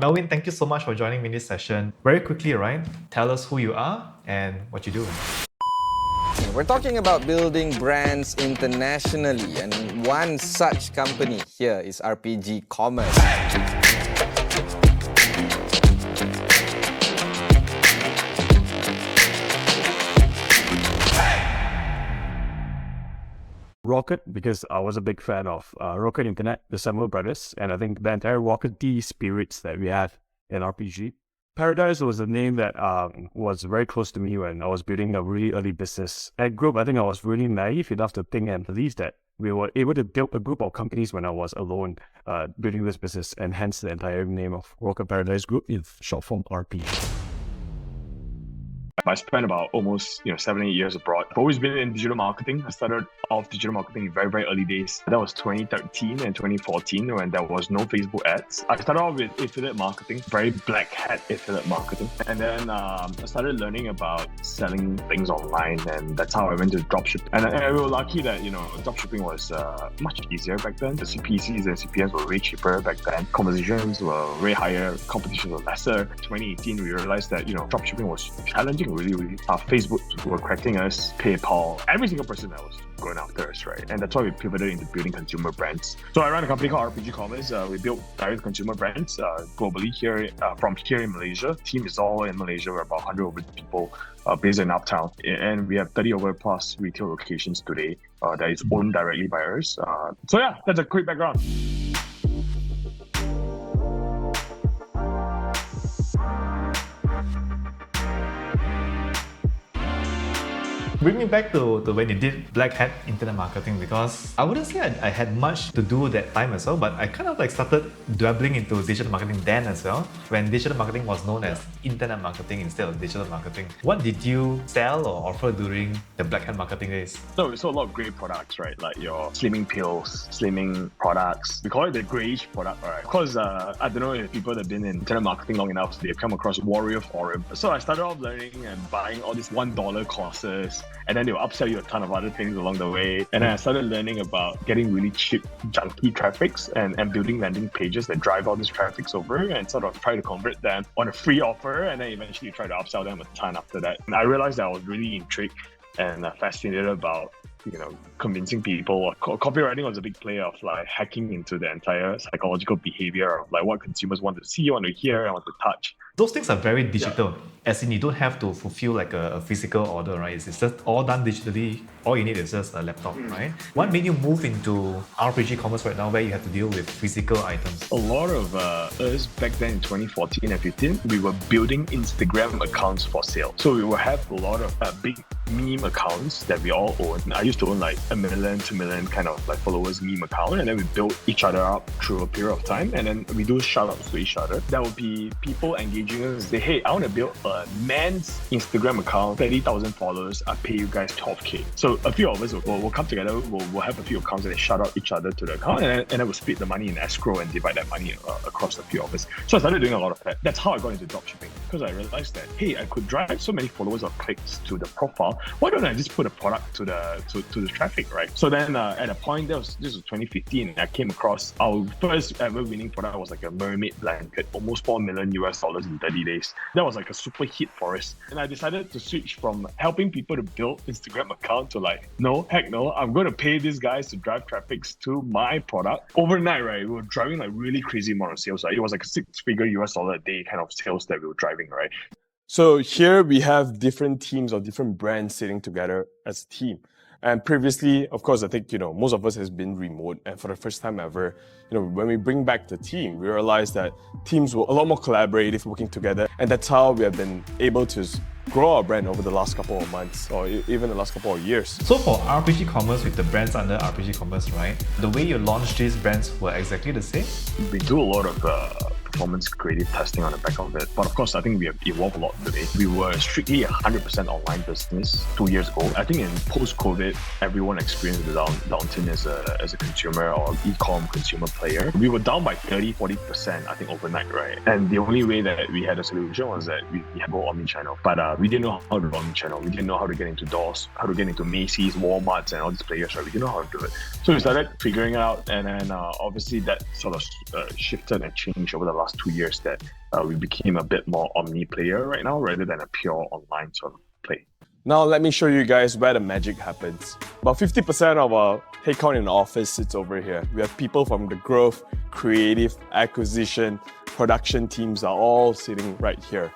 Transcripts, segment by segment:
Melvin, thank you so much for joining me in this session. Very quickly, right? Tell us who you are and what you do. We're talking about building brands internationally, and one such company here is RPG Commerce. Rocket, because I was a big fan of Rocket Internet, the Samuel Brothers, and I think the entire Rocket spirits that we have in RPG. Paradise was a name that was very close to me when I was building a really early business. At Group, I think I was really naive enough to think and believe that we were able to build a group of companies when I was alone building this business, and hence the entire name of Rocket Paradise Group in short form RP. I spent about almost 7-8 years abroad. I've always been in digital marketing. I started off digital marketing in very, very early days. That was 2013 and 2014 when there was no Facebook ads. I started off with affiliate marketing, very black hat affiliate marketing. And then I started learning about selling things online, and that's how I went to dropshipping. And we were lucky that, dropshipping was much easier back then. The CPCs and CPMs were way cheaper back then. Conversations were way higher, competition was lesser. 2018, we realized that, dropshipping was challenging, really, really tough. Facebook were cracking us, PayPal, every single person that was going after us, right? And that's why we pivoted into building consumer brands. So I run a company called RPG Commerce. We build direct consumer brands globally from here in Malaysia. Team is all in Malaysia. We're about 100 over people based in Uptown. And we have 30 over plus retail locations today that is owned directly by us. So yeah, that's a quick background. Bring me back to when you did Black Hat Internet Marketing, because I wouldn't say I had much to do that time as well, but I kind of started dabbling into digital marketing then as well, when digital marketing was known as internet marketing instead of digital marketing. What did you sell or offer during the Black Hat marketing days? So we saw a lot of great products, right? Like your slimming pills, slimming products. We call it the grayish product, right? Because I don't know if people that have been in internet marketing long enough, they've come across Warrior Forum. So I started off learning and buying all these $1 courses, and then they will upsell you a ton of other things along the way. And then I started learning about getting really cheap, junky traffics and building landing pages that drive all these traffics over, and sort of try to convert them on a free offer, and then eventually try to upsell them a ton after that. And I realized that I was really intrigued and fascinated about convincing people. Copywriting was a big player of hacking into the entire psychological behavior of what consumers want to see, want to hear, and want to touch. Those things are very digital, as in you don't have to fulfill a physical order, right? It's just all done digitally. All you need is just a laptop, right? What made you move into RPG Commerce right now, where you have to deal with physical items? A lot of us back then in 2014 and 15, we were building Instagram accounts for sale. So we will have a lot of big meme accounts that we all own. I used to own 1 million, 2 million kind of followers meme account, and then we build each other up through a period of time, and then we do shout outs to each other. There will be people engaging us, say, hey, I want to build a man's Instagram account, 30,000 followers, I pay you guys 12K. So a few of us will come together, we'll have a few accounts and shout out each other to the account, and then we'll split the money in escrow and divide that money across a few of us. So I started doing a lot of that. That's how I got into dropshipping, because I realized that, hey, I could drive so many followers or clicks to the profile. Why don't I just put a product to the traffic, right? So then at a point, this was 2015, I came across our first ever winning product was a mermaid blanket, almost $4 million in 30 days. That was a super hit for us. And I decided to switch from helping people to build Instagram account to no, heck no, I'm going to pay these guys to drive traffic to my product. Overnight, right, we were driving really crazy amount of sales. It was a $6-figure a day kind of sales that we were driving, right? So here we have different teams of different brands sitting together as a team. And previously, of course, I think, most of us has been remote. And for the first time ever, when we bring back the team, we realize that teams were a lot more collaborative, working together. And that's how we have been able to grow our brand over the last couple of months or even the last couple of years. So for RPG Commerce, with the brands under RPG Commerce, right, the way you launched these brands were exactly the same? We do a lot of performance creative testing on the back of it. But of course, I think we have evolved a lot today. We were strictly 100% online business 2 years ago. I think in post-COVID, everyone experienced the downturn as a consumer or e-com consumer player. We were down by 30-40%, I think, overnight, right? And the only way that we had a solution was that we had to go omnichannel. But we didn't know how to do omnichannel. We didn't know how to get into doors, how to get into Macy's, Walmarts, and all these players, right? We didn't know how to do it. So we started figuring it out, and then obviously that sort of shifted and changed over the last 2 years that we became a bit more omni player right now rather than a pure online sort of play. Now let me show you guys where the magic happens. About 50% of our headcount in the office sits over here. We have people from the growth, creative, acquisition, production teams are all sitting right here.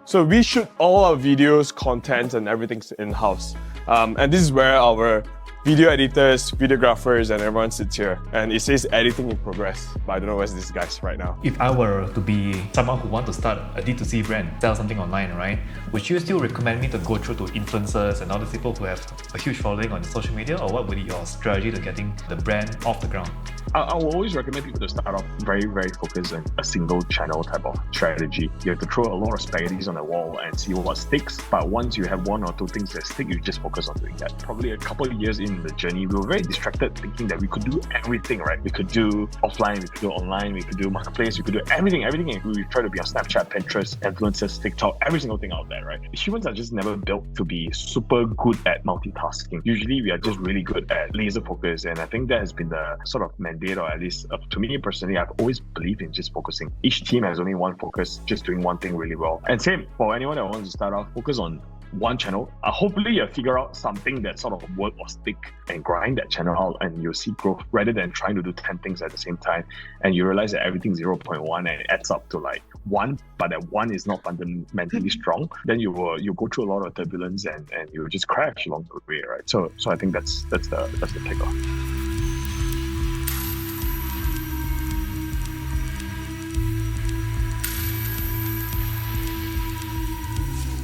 So we shoot all our videos, content, and everything's in-house. And this is where our video editors, videographers, and everyone sits here. And it says editing in progress, but I don't know where's these guys right now. If I were to be someone who wants to start a D2C brand, sell something online, right? Would you still recommend me to go through to influencers and all the people who have a huge following on social media, or what would be your strategy to getting the brand off the ground? I will always recommend people to start off very, very focused on a single channel type of strategy. You have to throw a lot of spaghettis on the wall and see what sticks. But once you have one or two things that stick, you just focus on doing that. Probably a couple of years in the journey, we were very distracted thinking that we could do everything, right? We could do offline, we could do online, we could do marketplace, we could do everything. We try to be on Snapchat, Pinterest, influencers, TikTok, every single thing out there, right? Humans are just never built to be super good at multitasking. Usually we are just really good at laser focus, and I think that has been the sort of mandate, or at least to me personally, I've always believed in just focusing. Each team has only one focus, just doing one thing really well. And same for anyone that wants to start off, focus on one channel. Hopefully you figure out something that sort of work or stick and grind that channel out, and you'll see growth rather than trying to do 10 things at the same time. And you realize that everything's 0.1 and it adds up to like 1, but that 1 is not fundamentally strong. Then you go through a lot of turbulence and you will just crash along the way, right? So I think that's the takeoff.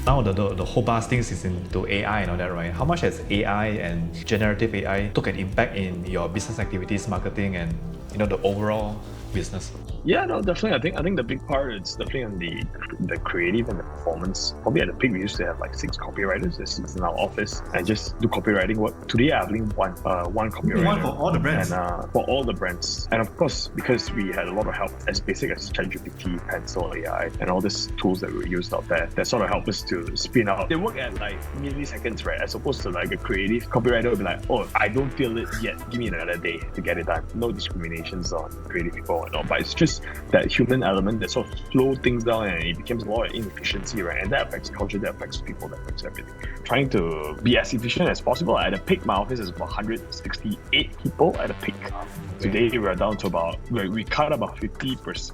Now the whole buzz things is into AI and all that, right? How much has AI and generative AI took an impact in your business activities, marketing, and the overall business? Yeah, no, definitely. I think the big part is definitely on the creative and the performance. Probably at the peak, we used to have like 6 copywriters that sits in our office and just do copywriting work. Today, I believe one copywriter. One for all the brands. And for all the brands. And of course, because we had a lot of help, as basic as ChatGPT, Pencil AI, and all these tools that we used out there that sort of help us to spin out. They work at like milliseconds, right? As opposed to like a creative copywriter would be like, oh, I don't feel it yet. Give me another day to get it done. No discriminations on creative people and all, but it's just that human element that sort of slow things down, and it becomes a lot of inefficiency, right? And that affects culture, that affects people, that affects everything. Trying to be as efficient as possible. At the peak, my office is about 168 people at the peak. Today, we're down to we cut about 50%,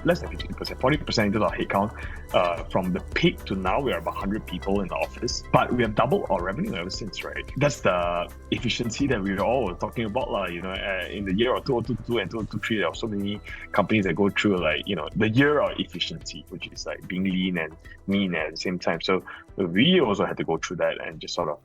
less than 50%, 40% into our headcount. From the peak to now, we are about 100 people in the office, but we have doubled our revenue ever since, right? That's the efficiency that we were all talking about, in the year of 2022 and 2023, there are so many companies that go through the year of efficiency, which is like being lean and mean at the same time. So we also had to go through that and just sort of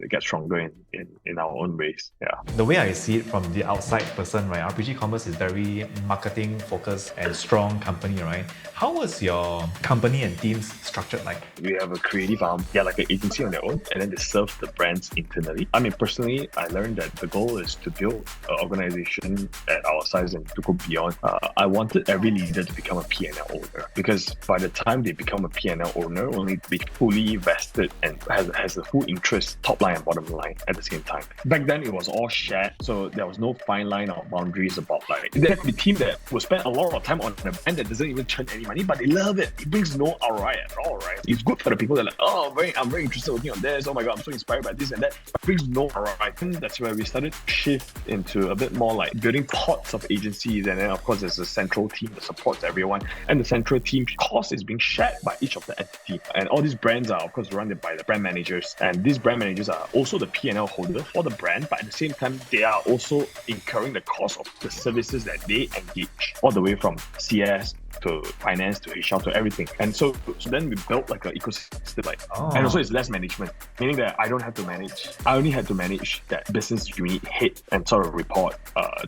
get stronger in our own ways. Yeah. The way I see it from the outside person, right? RPG Commerce is very marketing focused and strong company, right? How was your company and teams structured like? We have a creative arm, like an agency on their own, and then they serve the brands internally. I mean, personally, I learned that the goal is to build an organization at our size and to go beyond. I wanted every leader to become a P&L owner, because by the time they become a P&L owner, only to be fully vested and has the full interest, top line and bottom line at the same time. Back then, it was all shared, so there was no fine line or boundaries about there could be team that will spend a lot of time on a brand that doesn't even churn any money, but they love it. It brings no ROI at all, right? It's good for the people that are like, I'm very interested in working on this. Oh my God, I'm so inspired by this and that. It brings no ROI. I think that's where we started to shift into a bit more like building pods of agencies, and then of course there's a central team that supports everyone, and the central team cost is being shared by each of the entity. And all these brands are of course run by the brand managers, and these brand managers are also the P&L holder for the brand, but at the same time they are also incurring the cost of the services that they engage, all the way from CS to finance to HR to everything. And so then we built like an ecosystem, and also it's less management, meaning that I don't have to manage. I only had to manage that business unit head and sort of report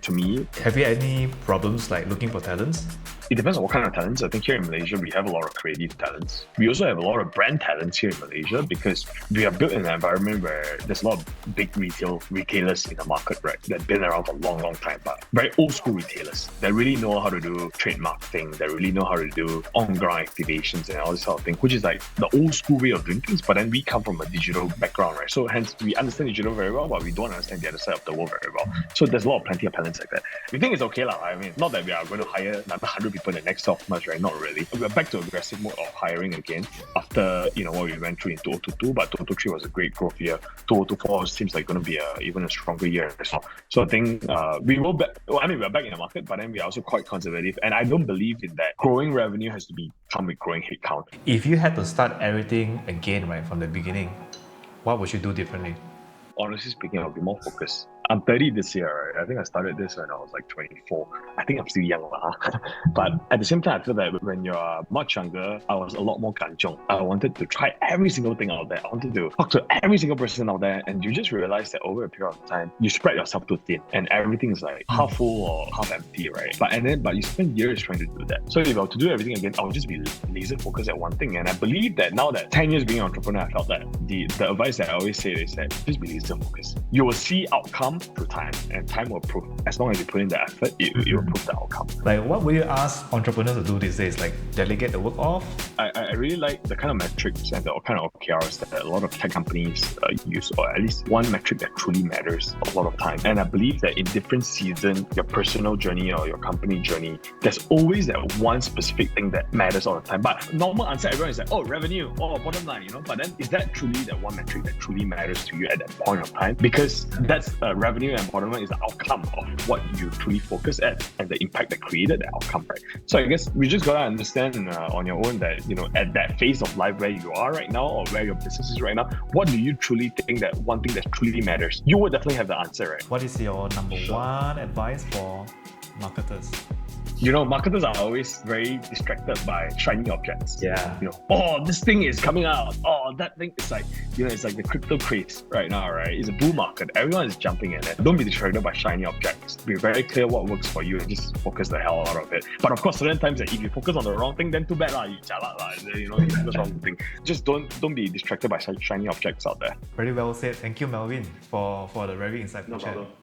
to me. Have you had any problems like looking for talents? It depends on what kind of talents. I think here in Malaysia, we have a lot of creative talents. We also have a lot of brand talents here in Malaysia because we are built in an environment where there's a lot of big retailers in the market, right? That have been around for a long, long time, but very old school retailers that really know how to do trade marketing, that really really know how to do on-ground activations and all this sort of thing, which is like the old school way of doing things. But then we come from a digital background, right? So hence we understand digital very well, but we don't understand the other side of the world very well. So there's plenty of talents like that. We think it's okay lah. I mean, not that we are going to hire another 100 people in the next 12 months, right? Not really. We're back to aggressive mode of hiring again after what we went through in 2022. But 2023 was a great growth year. 2024 seems like going to be even a stronger year as well. So I think we will back. Well, I mean, we're back in the market, but then we're also quite conservative. And I don't believe in that growing revenue has to come with growing headcount. If you had to start everything again, right, from the beginning, what would you do differently? Honestly speaking, I'll be more focused. I'm 30 this year, right? I think I started this when I was like 24. I think I'm still young, but at the same time, I feel that when you're much younger, I was a lot more kanchong. I wanted to try every single thing out there. I wanted to talk to every single person out there, and you just realize that over a period of time, you spread yourself too thin, and everything is like half full or half empty, right? But you spend years trying to do that. So if I were to do everything again, I would just be laser focused at one thing. And I believe that now that 10 years being an entrepreneur, I felt that the advice that I always say is that just be laser focused. You will see outcome through time, and time will prove. As long as you put in the effort, it will prove the outcome. Like, what would you ask entrepreneurs to do these days? Like, delegate the work off? I really like the kind of metrics and the kind of OKRs that a lot of tech companies use, or at least one metric that truly matters a lot of time. And I believe that in different seasons, your personal journey or your company journey, there's always that one specific thing that matters all the time. But normal answer, everyone is like, oh, revenue, oh, bottom line, But then is that truly that one metric that truly matters to you at that point of time? Because that's revenue and bottom line is the outcome of what you truly focus at and the impact that created the outcome, right? So I guess we just gotta understand on your own that, at that phase of life where you are right now or where your business is right now, what do you truly think that one thing that truly matters? You will definitely have the answer, right? What is your number one advice for marketers? Marketers are always very distracted by shiny objects. Yeah. Oh, this thing is coming out. Oh, that thing is like, it's like the crypto craze right now, right? It's a bull market. Everyone is jumping in it. Don't be distracted by shiny objects. Be very clear what works for you and just focus the hell out of it. But of course, certain times that if you focus on the wrong thing, then too bad lah. You jalat lah. You focus on the wrong thing. Just don't be distracted by shiny objects out there. Very well said. Thank you, Melvin, for the very insightful chat. problem.